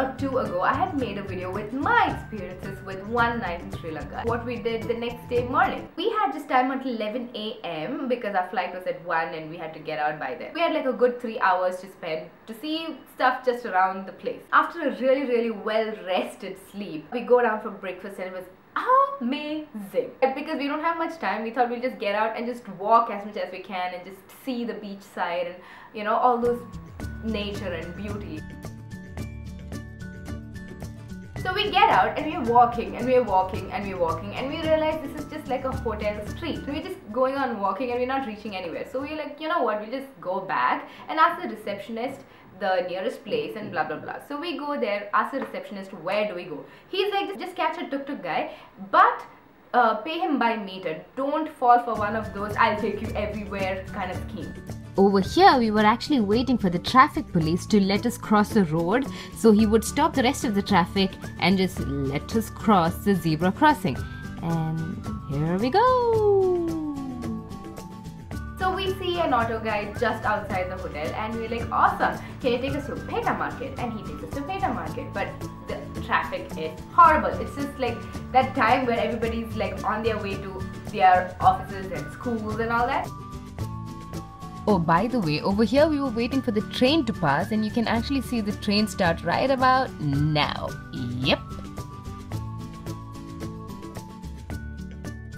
or two ago, I had made a video with my experiences with one night in Sri Lanka. What we did the next day morning. We had just time until 11 AM because our flight was at 1 and we had to get out by then. We had like a good 3 hours to spend to see stuff just around the place. After a really well rested sleep, we go down for breakfast and it was amazing. Because we don't have much time, we thought we'll just get out and just walk as much as we can and just see the beach side and, you know, all those nature and beauty. So we get out and we're walking and we're walking and we're walking and we realize this is just like a hotel street. We're just going on walking and we're not reaching anywhere. So we're like, you know what, we'll just go back and ask the receptionist the nearest place and blah blah blah. So we go there, ask the receptionist where do we go. He's like, just catch a tuk tuk guy, but pay him by meter. Don't fall for one of those I'll take you everywhere kind of scheme. Over here, we were actually waiting for the traffic police to let us cross the road, so he would stop the rest of the traffic and just let us cross the zebra crossing. And here we go! So we see an auto guy just outside the hotel and we're like, awesome, can you take us to Peta Market? And he takes us to Peta Market, but the traffic is horrible. It's just like that time where everybody's like on their way to their offices and schools and all that. Oh, by the way, over here we were waiting for the train to pass and you can actually see the train start right about now. Yep.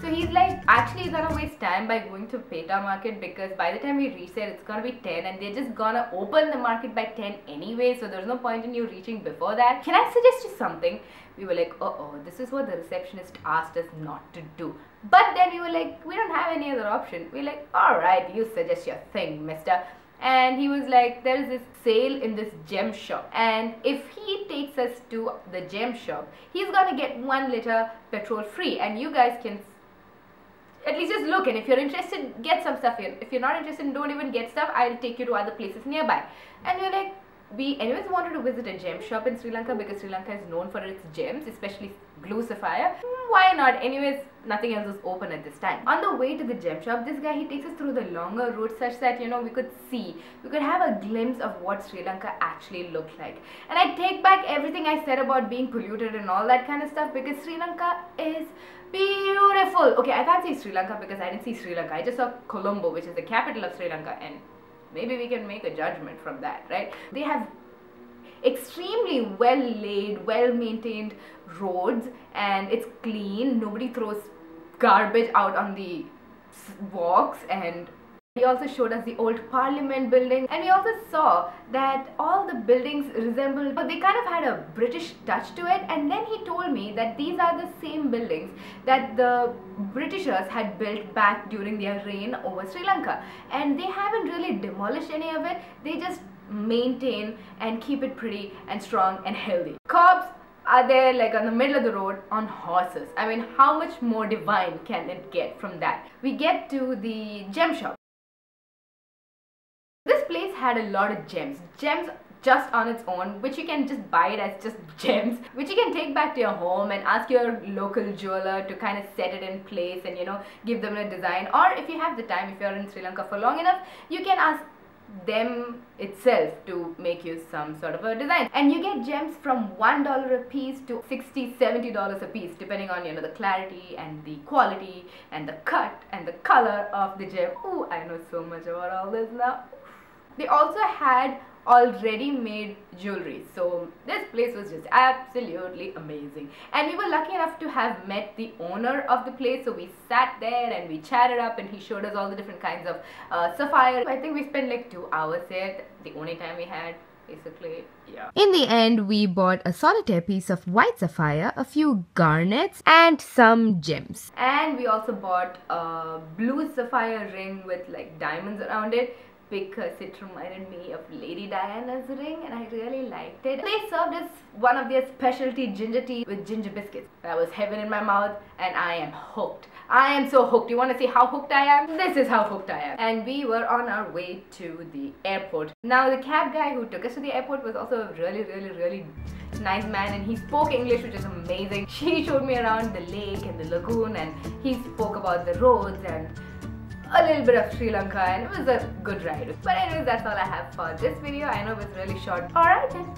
So he's like, actually gonna waste time by going to Peta Market because by the time we reach there it's gonna be 10 and they're just gonna open the market by 10 anyway, so there's no point in you reaching before that. Can I suggest you something? We were like, uh-oh, this is what the receptionist asked us not to do. But then we were like, we don't have any other option. We're like, alright, you suggest your thing, mister. And he was like, there is this sale in this gem shop and if he takes us to the gem shop, he's gonna get 1 liter petrol free and you guys can at least just look, and if you're interested, get some stuff here. If you're not interested, don't even get stuff. I'll take you to other places nearby. And we're like, we anyways wanted to visit a gem shop in Sri Lanka because Sri Lanka is known for its gems, especially blue sapphire. Why not? Anyways, nothing else was open at this time. On the way to the gem shop, this guy, he takes us through the longer route such that, you know, we could have a glimpse of what Sri Lanka actually looked like. And I take back everything I said about being polluted and all that kind of stuff because Sri Lanka is beautiful. Okay, I can't say Sri Lanka because I didn't see Sri Lanka. I just saw Colombo, which is the capital of Sri Lanka, and maybe we can make a judgment from that, right? They have extremely well laid, well maintained roads and it's clean. Nobody throws garbage out on the walks, and he also showed us the old parliament building, and we also saw that all the buildings resemble, they kind of had a British touch to it. And then he told me that these are the same buildings that the Britishers had built back during their reign over Sri Lanka, and they haven't really demolished any of it. They just maintain and keep it pretty and strong and healthy. Cops are there like on the middle of the road on horses. I mean, how much more divine can it get from that? We get to the gem shop. This place had a lot of gems just on its own, which you can just buy it as just gems, which you can take back to your home and ask your local jeweler to kind of set it in place and, you know, give them a design. Or if you have the time, if you're in Sri Lanka for long enough, you can ask them itself to make you some sort of a design, and you get gems from $1 a piece to $60–70 a piece, depending on, you know, the clarity and the quality and the cut and the color of the gem. Ooh, I know so much about all this now. They also had already made jewelry, so this place was just absolutely amazing, and we were lucky enough to have met the owner of the place. So we sat there and we chatted up and he showed us all the different kinds of sapphire. I think we spent like 2 hours there, the only time we had, basically. Yeah. In the end, we bought a solitaire piece of white sapphire, a few garnets and some gems. And we also bought a blue sapphire ring with like diamonds around it, because it reminded me of Lady Diana's ring and I really liked it. They served us one of their specialty ginger tea with ginger biscuits. That was heaven in my mouth and I am hooked. I am so hooked. You want to see how hooked I am? This is how hooked I am. And we were on our way to the airport. Now the cab guy who took us to the airport was also a really nice man, and he spoke English, which is amazing. He showed me around the lake and the lagoon, and he spoke about the roads and a little bit of Sri Lanka, and it was a good ride. But anyways, that's all I have for this video. I know it was really short. Alright then.